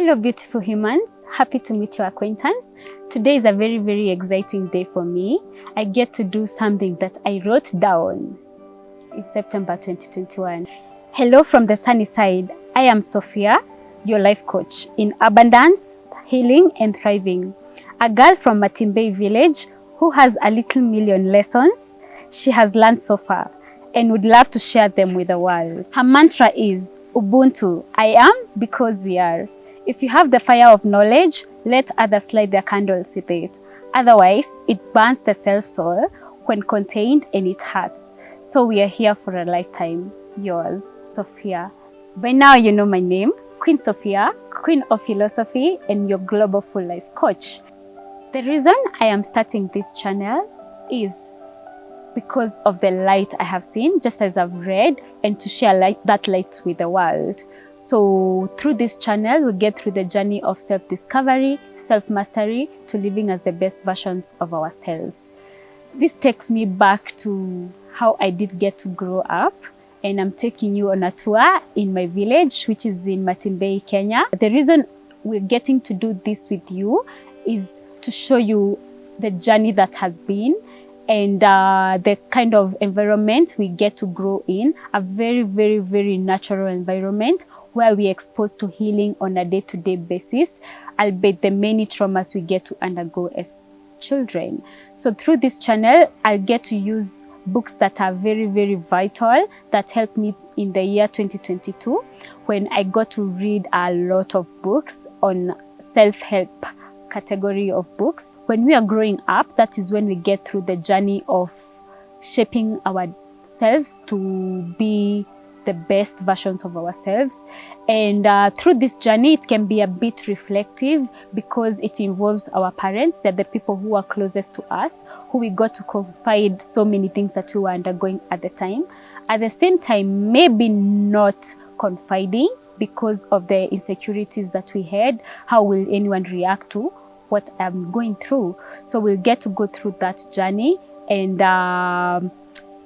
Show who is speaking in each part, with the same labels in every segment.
Speaker 1: Hello beautiful humans, happy to meet your acquaintance. Today is a very exciting day for me. I get to do something that I wrote down in September 2021. Hello from the sunny side. I am Sophia, your life coach in abundance, healing and thriving. A girl from Matimbei village who has a little million lessons she has learned so far and would love to share them with the world. Her mantra is Ubuntu, I am because we are. If you have the fire of knowledge, let others light their candles with it. Otherwise, it burns the self-soul when contained and it hurts. So we are here for a lifetime. Yours, Sophia. By now you know my name, Queen Sophia, Queen of Philosophy and your global full life coach. The reason I am starting this channel is because of the light I have seen, just as I've read, and to share that light with the world. So through this channel, we get through the journey of self-discovery, self-mastery, to living as the best versions of ourselves. This takes me back to how I did get to grow up, and I'm taking you on a tour in my village, which is in Matimbei, Kenya. The reason we're getting to do this with you is to show you the journey that has been, and the kind of environment we get to grow in, a very natural environment where we're exposed to healing on a day-to-day basis, albeit the many traumas we get to undergo as children. So through this channel, I'll get to use books that are very vital, that helped me in the year 2022, when I got to read a lot of books on self-help category of books. When we are growing up, that is when we get through the journey of shaping ourselves to be the best versions of ourselves. And through this journey, it can be a bit reflective because it involves our parents. They're the people who are closest to us, who we got to confide so many things that we were undergoing at the time. At the same time, maybe not confiding because of the insecurities that we had. How will anyone react to what I'm going through? So we'll get to go through that journey. And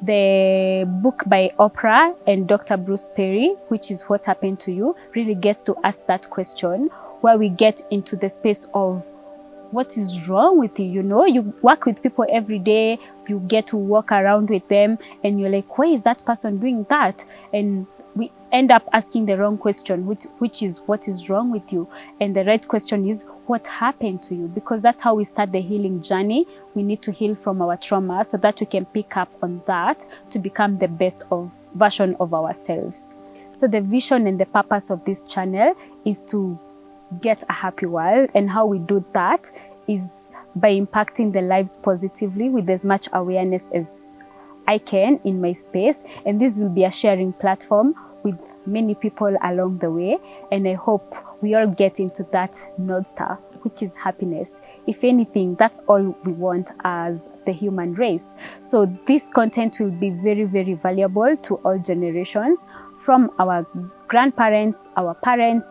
Speaker 1: the book by Oprah and Dr. Bruce Perry, which is What Happened to You, really gets to ask that question, where we get into the space of what is wrong with you. You know, you work with people every day, you get to walk around with them, and you're like, why is that person doing that? And we end up asking the wrong question, which is what is wrong with you? And the right question is what happened to you? Because that's how we start the healing journey. We need to heal from our trauma so that we can pick up on that to become the best version of ourselves. So the vision and the purpose of this channel is to get a happy world, and how we do that is by impacting the lives positively with as much awareness as I can in my space. And this will be a sharing platform with many people along the way, and I hope we all get into that North Star, which is happiness. If anything, that's all we want as the human race. So this content will be very valuable to all generations, from our grandparents, our parents,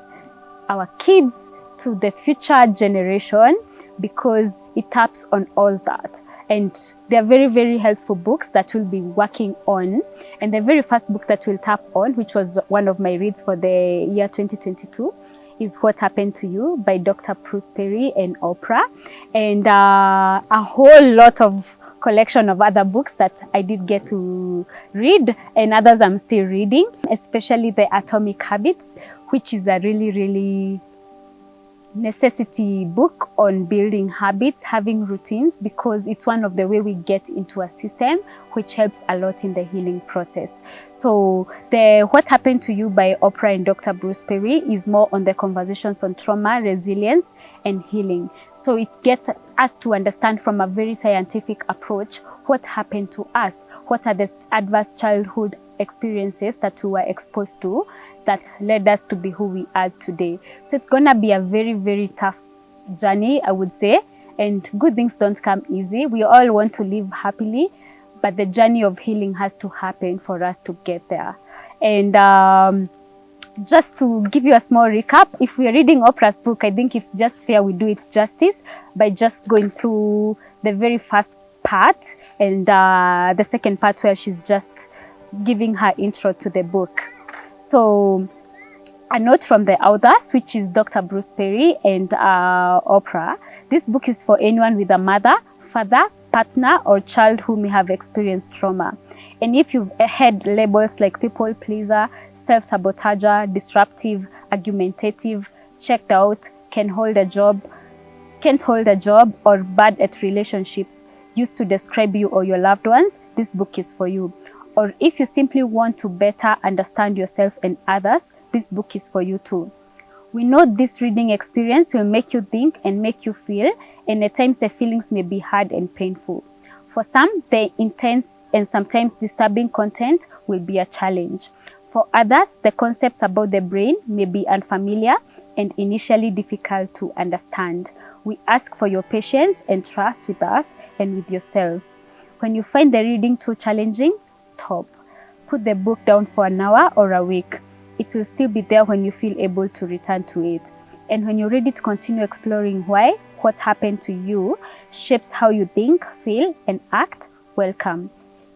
Speaker 1: our kids, to the future generation, because it taps on all that. And they're very helpful books that we'll be working on. And the very first book that we'll tap on, which was one of my reads for the year 2022, is What Happened to You by Dr. Bruce Perry and Oprah. And a whole lot of collection of other books that I did get to read, and others I'm still reading, especially the Atomic Habits, which is a really necessity book on building habits, having routines, because it's one of the way we get into a system which helps a lot in the healing process. So the What Happened to You by Oprah and Dr. Bruce Perry is more on the conversations on trauma, resilience and healing. So it gets us to understand from a very scientific approach what happened to us, what are the adverse childhood experiences that we were exposed to that led us to be who we are today. So it's gonna be a very tough journey, I would say, and good things don't come easy. We all want to live happily, but the journey of healing has to happen for us to get there. And just to give you a small recap, if we are reading Oprah's book, I think it's just fair we do it justice by just going through the very first part and the second part where she's just giving her intro to the book. So A note from the authors, which is Dr. Bruce Perry and Oprah. This book is for anyone with a mother, father, partner, or child who may have experienced trauma. And if you've had labels like people pleaser, self-sabotager, disruptive, argumentative, checked out, can't hold a job, or bad at relationships used to describe you or your loved ones, this book is for you. Or if you simply want to better understand yourself and others, this book is for you too. We know this reading experience will make you think and make you feel, and at times the feelings may be hard and painful. For some, the intense and sometimes disturbing content will be a challenge. For others, the concepts about the brain may be unfamiliar and initially difficult to understand. We ask for your patience and trust with us and with yourselves. When you find the reading too challenging, stop. Put the book down for an hour or a week. It will still be there when you feel able to return to it. And when you're ready to continue exploring why what happened to you shapes how you think, feel, and act, welcome.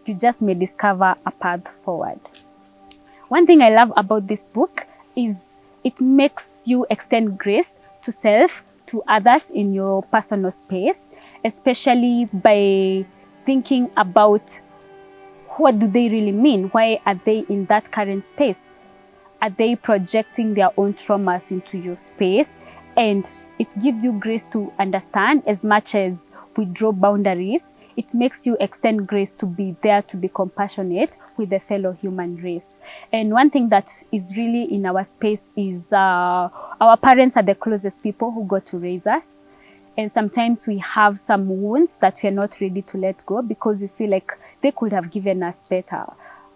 Speaker 1: You just may discover a path forward. One thing I love about this book is it makes you extend grace to self, to others in your personal space, especially by thinking about what do they really mean? Why are they in that current space? Are they projecting their own traumas into your space? And it gives you grace to understand. As much as we draw boundaries, it makes you extend grace to be there, to be compassionate with the fellow human race. And one thing that is really in our space is our parents are the closest people who got to raise us. And sometimes we have some wounds that we are not ready to let go because we feel like they could have given us better.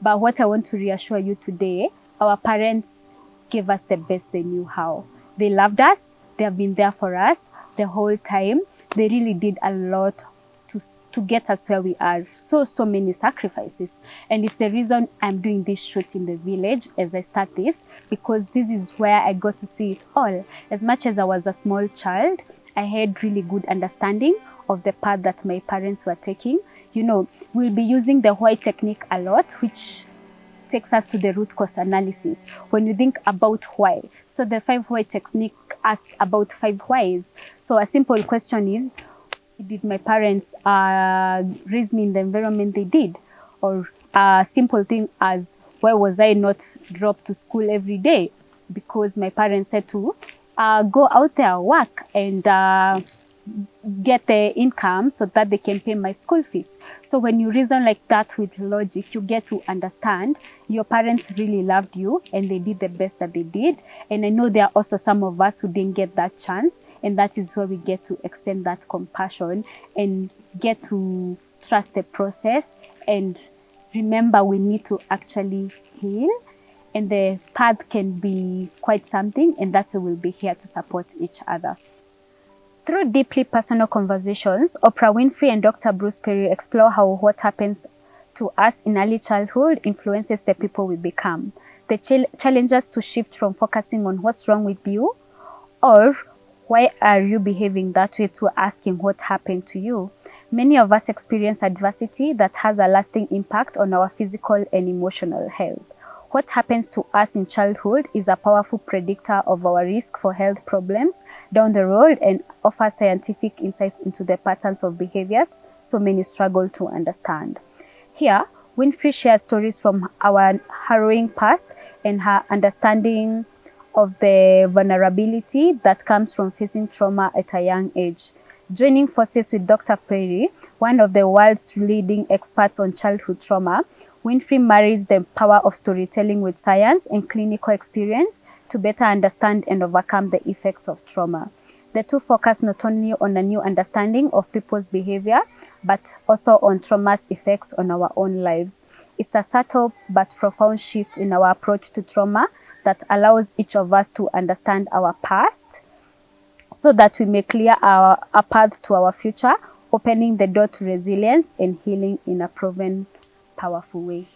Speaker 1: But what I want to reassure you today, our parents gave us the best they knew how. They loved us. They have been there for us the whole time. They really did a lot to get us where we are. So many sacrifices. And it's the reason I'm doing this shoot in the village as I start this, because this is where I got to see it all. As much as I was a small child, I had really good understanding of the path that my parents were taking. You know, we'll be using the why technique a lot, which takes us to the root cause analysis. When you think about why, so the 5 why technique asks about 5 whys. So a simple question is, did my parents raise me in the environment they did? Or a simple thing as, why was I not dropped to school every day? Because my parents said to go out there, work, and get the income so that they can pay my school fees. So when you reason like that with logic, you get to understand your parents really loved you and they did the best that they did. And I know there are also some of us who didn't get that chance, and that is where we get to extend that compassion and get to trust the process and remember we need to actually heal. And the path can be quite something, and that's why we'll be here to support each other. Through deeply personal conversations, Oprah Winfrey and Dr. Bruce Perry explore how what happens to us in early childhood influences the people we become. They challenge us to shift from focusing on what's wrong with you or why are you behaving that way to asking what happened to you. Many of us experience adversity that has a lasting impact on our physical and emotional health. What happens to us in childhood is a powerful predictor of our risk for health problems down the road and offers scientific insights into the patterns of behaviors so many struggle to understand. Here, Winfrey shares stories from our harrowing past and her understanding of the vulnerability that comes from facing trauma at a young age. Joining forces with Dr. Perry, one of the world's leading experts on childhood trauma, Winfrey marries the power of storytelling with science and clinical experience to better understand and overcome the effects of trauma. The two focus not only on a new understanding of people's behavior, but also on trauma's effects on our own lives. It's a subtle but profound shift in our approach to trauma that allows each of us to understand our past so that we may clear a path to our future, opening the door to resilience and healing in a proven, powerful way.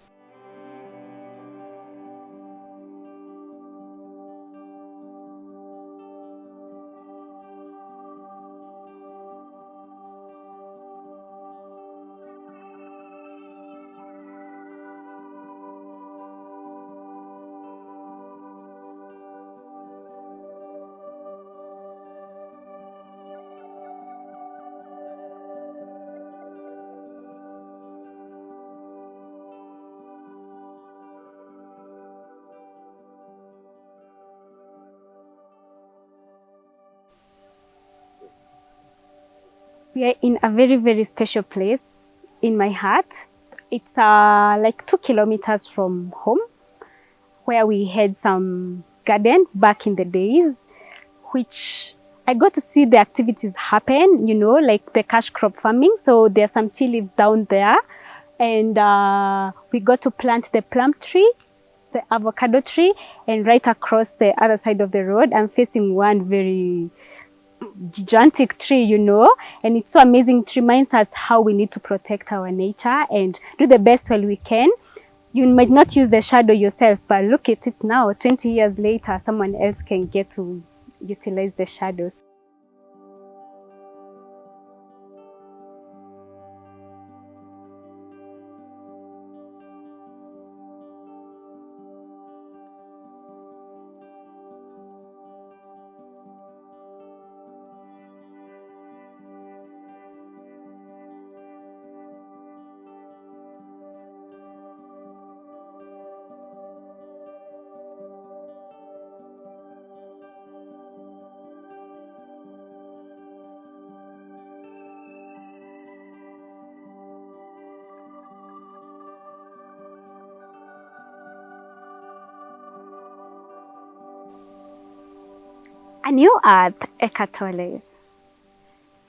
Speaker 1: We are in a very, very special place in my heart. It's like 2 kilometers from home, where we had some garden back in the days, which I got to see the activities happen, like the cash crop farming. So there's some tea leaves down there. And we got to plant the plum tree, the avocado tree, and right across the other side of the road, I'm facing one very gigantic tree, and it's so amazing. It reminds us how we need to protect our nature and do the best while we can. You might not use the shadow yourself, but look at it now, 20 years later, someone else can get to utilize the shadows. A New Earth, Eckhart Tolle.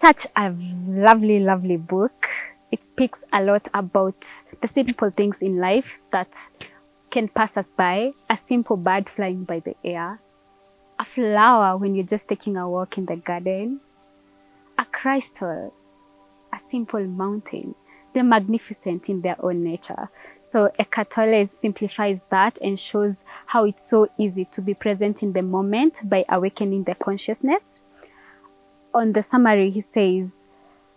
Speaker 1: Such a lovely, lovely book. It speaks a lot about the simple things in life that can pass us by. A simple bird flying by the air, a flower when you're just taking a walk in the garden, a crystal, a simple mountain. They're magnificent in their own nature. So Eckhart Tolle simplifies that and shows how it's so easy to be present in the moment by awakening the consciousness. On the summary, he says,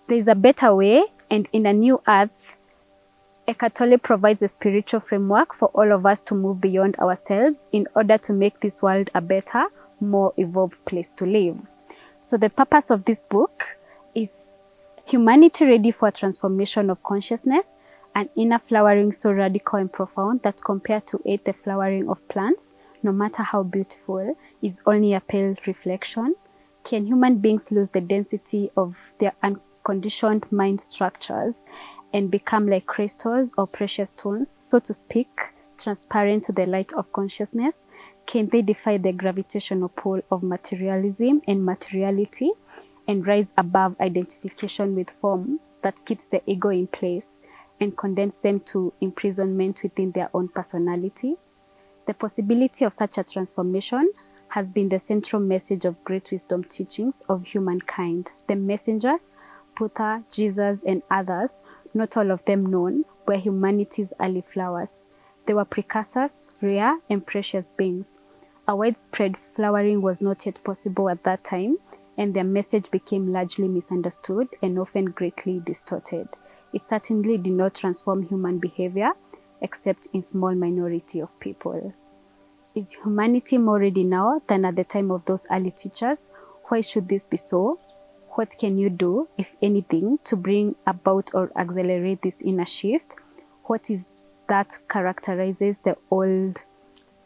Speaker 1: there's a better way, and in a new earth, Eckhart Tolle provides a spiritual framework for all of us to move beyond ourselves in order to make this world a better, more evolved place to live. So the purpose of this book is humanity ready for a transformation of consciousness, an inner flowering so radical and profound that compared to it, the flowering of plants, no matter how beautiful, is only a pale reflection. Can human beings lose the density of their unconditioned mind structures and become like crystals or precious stones, so to speak, transparent to the light of consciousness? Can they defy the gravitational pull of materialism and materiality and rise above identification with form that keeps the ego in place and condense them to imprisonment within their own personality? The possibility of such a transformation has been the central message of great wisdom teachings of humankind. The messengers, Buddha, Jesus, and others, not all of them known, were humanity's early flowers. They were precursors, rare and precious beings. A widespread flowering was not yet possible at that time, and their message became largely misunderstood and often greatly distorted. It certainly did not transform human behavior, except in small minority of people. Is humanity more ready now than at the time of those early teachers? Why should this be so? What can you do, if anything, to bring about or accelerate this inner shift? What is that characterizes the old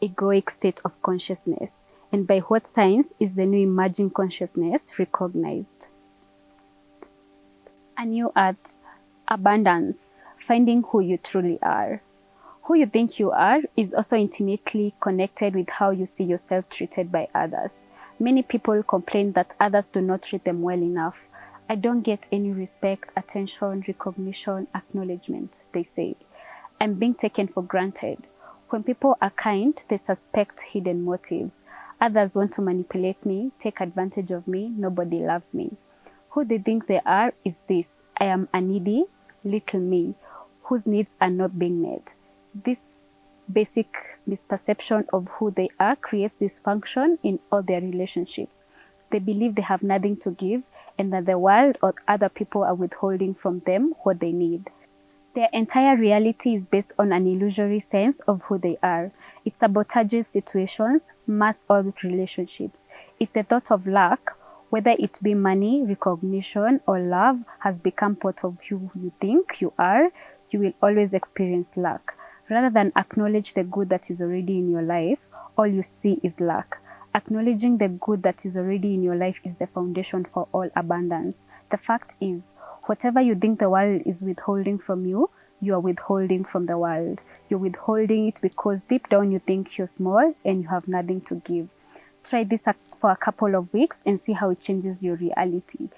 Speaker 1: egoic state of consciousness? And by what signs is the new emerging consciousness recognized? A New Earth, abundance, finding who you truly are. Who you think you are is also intimately connected with how you see yourself treated by others. Many people complain that others do not treat them well enough. I don't get any respect, attention, recognition, acknowledgement, they say. I'm being taken for granted. When people are kind, they suspect hidden motives. Others want to manipulate me, take advantage of me, nobody loves me. Who they think they are is this: I am a needy, little me, whose needs are not being met. This basic misperception of who they are creates dysfunction in all their relationships. They believe they have nothing to give and that the world or other people are withholding from them what they need. Their entire reality is based on an illusory sense of who they are. It sabotages situations, masks all relationships. If the thought of lack, whether it be money, recognition, or love, has become part of who you think you are, you will always experience lack. Rather than acknowledge the good that is already in your life, all you see is lack. Acknowledging the good that is already in your life is the foundation for all abundance. The fact is, whatever you think the world is withholding from you, you are withholding from the world. You're withholding it because deep down you think you're small and you have nothing to give. Try this for a couple of weeks and see how it changes your reality.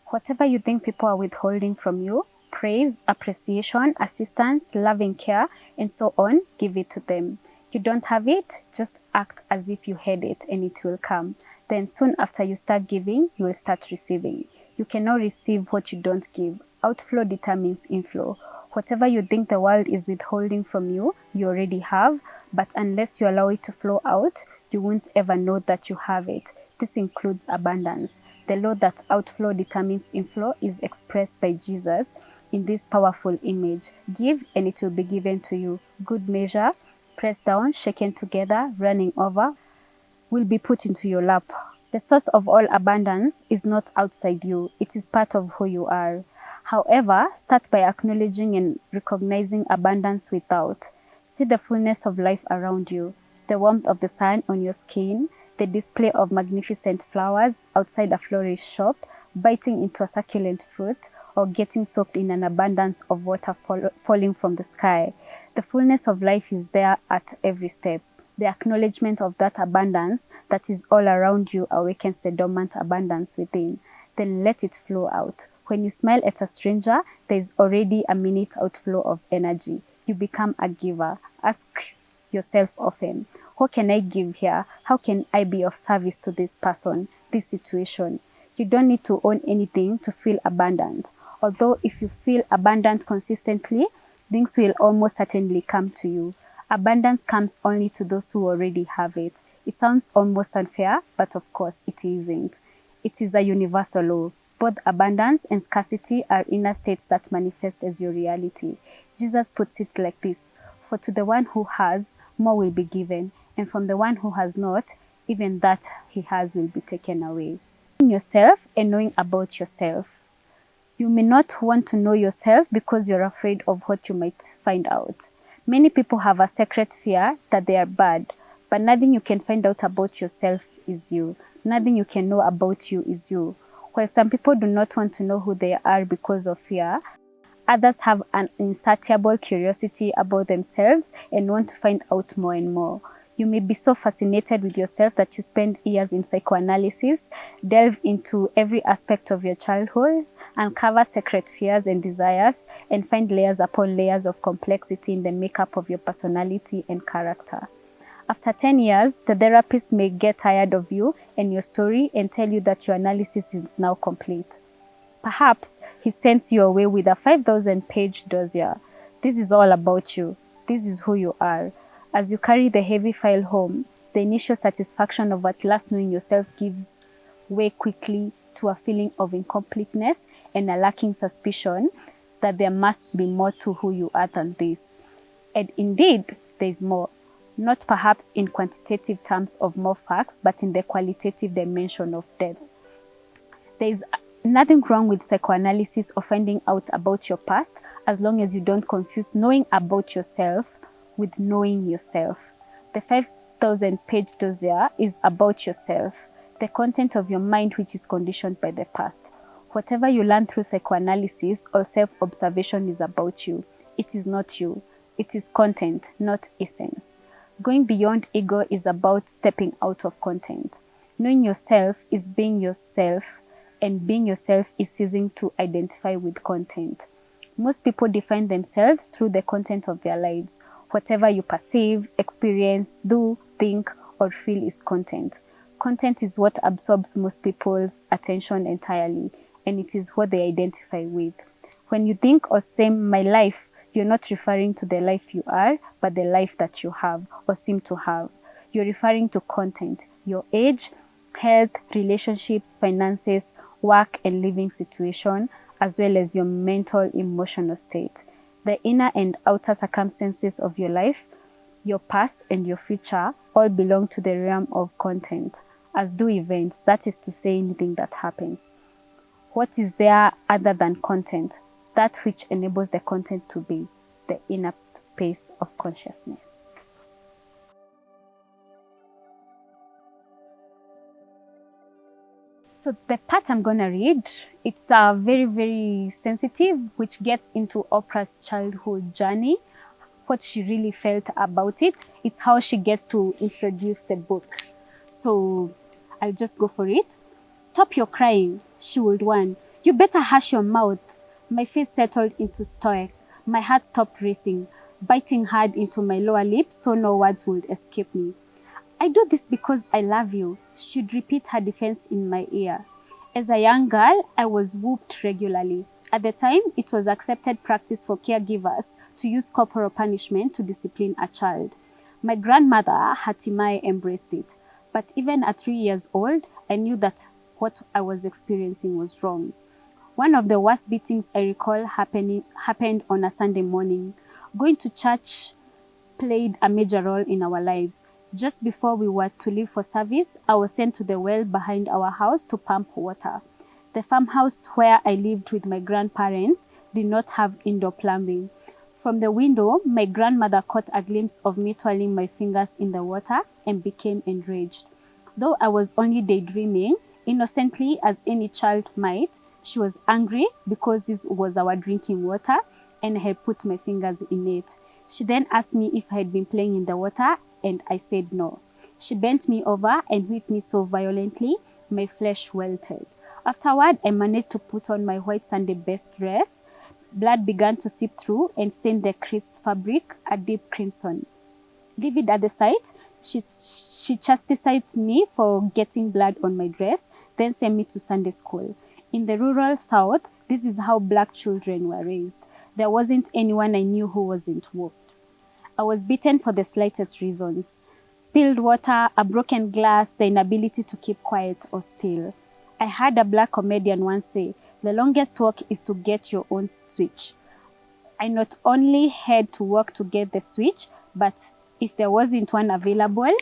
Speaker 1: Whatever you think people are withholding from you, praise, appreciation, assistance, loving care, and so on, give it to them. You don't have it, just act as if you had it and it will come. Then soon after you start giving, you will start receiving. You cannot receive what you don't give. Outflow determines inflow. Whatever you think the world is withholding from you, you already have, but unless you allow it to flow out, you won't ever know that you have it. This includes abundance. The law that outflow determines inflow is expressed by Jesus in this powerful image. Give and it will be given to you. Good measure, pressed down, shaken together, running over, will be put into your lap. The source of all abundance is not outside you. It is part of who you are. However, start by acknowledging and recognizing abundance without. See the fullness of life around you, the warmth of the sun on your skin, the display of magnificent flowers outside a florist shop, biting into a succulent fruit, or getting soaked in an abundance of water falling from the sky. The fullness of life is there at every step. The acknowledgement of that abundance that is all around you awakens the dormant abundance within. Then let it flow out. When you smile at a stranger, there is already a minute outflow of energy. You become a giver. Ask yourself often, what can I give here? How can I be of service to this person, this situation? You don't need to own anything to feel abundant. Although if you feel abundant consistently, things will almost certainly come to you. Abundance comes only to those who already have it. It sounds almost unfair, but of course it isn't. It is a universal law. Both abundance and scarcity are inner states that manifest as your reality. Jesus puts it like this: for to the one who has, more will be given, and from the one who has not, even that he has will be taken away. Knowing yourself and knowing about yourself. You may not want to know yourself because you're afraid of what you might find out. Many people have a secret fear that they are bad, but nothing you can find out about yourself is you. Nothing you can know about you is you. While some people do not want to know who they are because of fear, others have an insatiable curiosity about themselves and want to find out more and more. You may be so fascinated with yourself that you spend years in psychoanalysis, delve into every aspect of your childhood, uncover secret fears and desires, and find layers upon layers of complexity in the makeup of your personality and character. After 10 years, the therapist may get tired of you and your story and tell you that your analysis is now complete. Perhaps he sends you away with a 5,000-page dossier. This is all about you. This is who you are. As you carry the heavy file home, the initial satisfaction of at last knowing yourself gives way quickly to a feeling of incompleteness and a lacking suspicion that there must be more to who you are than this. And indeed, there is more. Not perhaps in quantitative terms of more facts, but in the qualitative dimension of depth. There is nothing wrong with psychoanalysis or finding out about your past, as long as you don't confuse knowing about yourself with knowing yourself. The 5,000-page dossier is about yourself, the content of your mind which is conditioned by the past. Whatever you learn through psychoanalysis or self-observation is about you. It is not you. It is content, not essence. Going beyond ego is about stepping out of content. Knowing yourself is being yourself, and being yourself is ceasing to identify with content. Most people define themselves through the content of their lives. Whatever you perceive, experience, do, think, or feel is content. Content is what absorbs most people's attention entirely, and it is what they identify with. When you think or say my life, you're not referring to the life you are, but the life that you have or seem to have. You're referring to content, your age, health, relationships, finances, work and living situation, as well as your mental, emotional state. The inner and outer circumstances of your life, your past and your future, all belong to the realm of content, as do events, that is to say anything that happens. What is there other than content? That which enables the content to be, the inner space of consciousness. So the part I'm going to read, it's very, very sensitive, which gets into Oprah's childhood journey, what she really felt about it. It's how she gets to introduce the book. So I'll just go for it. Stop your crying, she would warn. You better hush your mouth. My face settled into stoic. My heart stopped racing, biting hard into my lower lip so no words would escape me. I do this because I love you, she'd repeat her defense in my ear. As a young girl, I was whooped regularly. At the time, it was accepted practice for caregivers to use corporal punishment to discipline a child. My grandmother, Hatimaye, embraced it. But even at 3 years old, I knew that what I was experiencing was wrong. One of the worst beatings I recall happened on a Sunday morning. Going to church played a major role in our lives. Just before we were to leave for service, I was sent to the well behind our house to pump water. The farmhouse where I lived with my grandparents did not have indoor plumbing. From the window, my grandmother caught a glimpse of me twirling my fingers in the water and became enraged. Though I was only daydreaming, innocently as any child might, she was angry because this was our drinking water and I had put my fingers in it. She then asked me if I had been playing in the water, and I said no. She bent me over and whipped me so violently, my flesh welted. Afterward, I managed to put on my white Sunday best dress. Blood began to seep through and stain the crisp fabric a deep crimson. Livid at the sight, she chastised me for getting blood on my dress, then sent me to Sunday school. In the rural South, this is how black children were raised. There wasn't anyone I knew who wasn't whooped. I was beaten for the slightest reasons. Spilled water, a broken glass, the inability to keep quiet or still. I heard a black comedian once say, the longest walk is to get your own switch. I not only had to work to get the switch, but if there wasn't one available,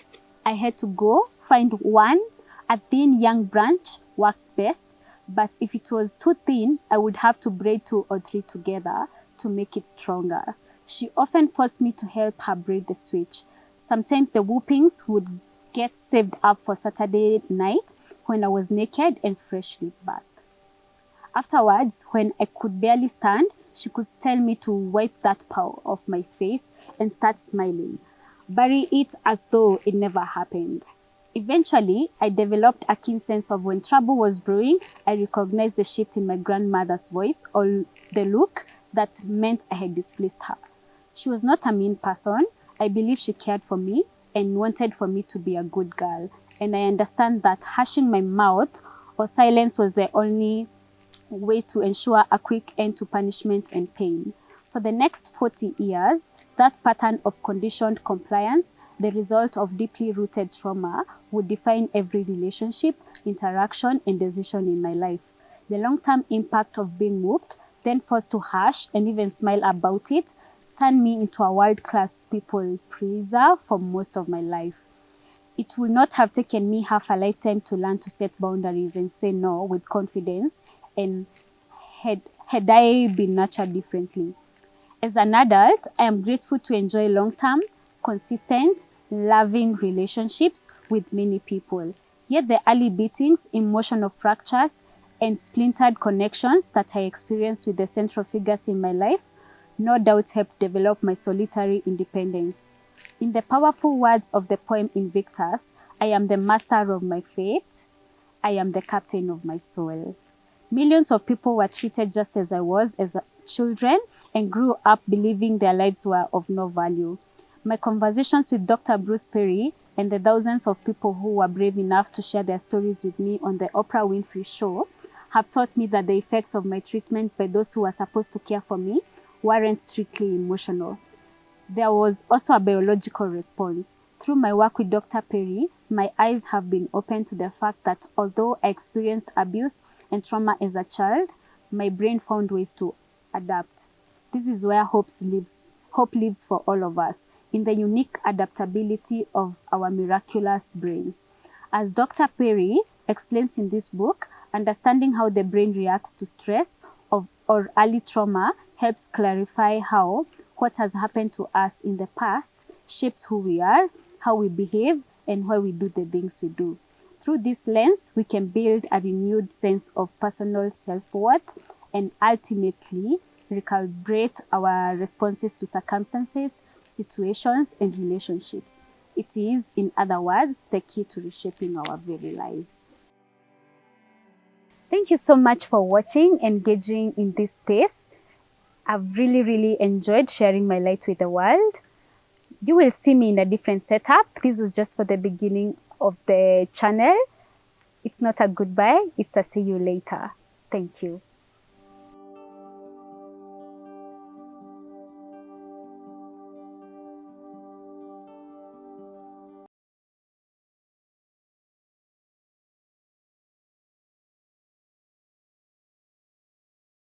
Speaker 1: I had to go find one. A thin young branch worked best, but if it was too thin, I would have to braid 2 or 3 together to make it stronger. She often forced me to help her braid the switch. Sometimes the whoopings would get saved up for Saturday night when I was naked and freshly bathed. Afterwards, when I could barely stand, she could tell me to wipe that paw off my face and start smiling, bury it as though it never happened. Eventually, I developed a keen sense of when trouble was brewing. I recognized the shift in my grandmother's voice or the look that meant I had displeased her. She was not a mean person. I believe she cared for me and wanted for me to be a good girl. And I understand that hushing my mouth or silence was the only way to ensure a quick end to punishment and pain. For the next 40 years, that pattern of conditioned compliance, the result of deeply rooted trauma, would define every relationship, interaction, and decision in my life. The long-term impact of being whooped, then forced to hush and even smile about it, turned me into a world-class people pleaser for most of my life. It would not have taken me half a lifetime to learn to set boundaries and say no with confidence, and had I been nurtured differently. As an adult, I am grateful to enjoy long-term, consistent, loving relationships with many people. Yet the early beatings, emotional fractures, and splintered connections that I experienced with the central figures in my life no doubt helped develop my solitary independence. In the powerful words of the poem Invictus, I am the master of my fate. I am the captain of my soul. Millions of people were treated just as I was as children and grew up believing their lives were of no value. My conversations with Dr. Bruce Perry and the thousands of people who were brave enough to share their stories with me on the Oprah Winfrey Show have taught me that the effects of my treatment by those who are supposed to care for me weren't strictly emotional. There was also a biological response. Through my work with Dr. Perry, my eyes have been opened to the fact that although I experienced abuse and trauma as a child, my brain found ways to adapt. This is where hope lives for all of us, in the unique adaptability of our miraculous brains. As Dr. Perry explains in this book, understanding how the brain reacts to stress or early trauma helps clarify how what has happened to us in the past shapes who we are, how we behave, and why we do the things we do. through this lens, we can build a renewed sense of personal self-worth and ultimately recalibrate our responses to circumstances, situations, and relationships. It is, in other words, the key to reshaping our very lives. Thank you so much for watching, engaging in this space. I've really enjoyed sharing my light with the world. You will see me in a different setup. This was just for the beginning of the channel. It's not a goodbye, it's a see you later. Thank you.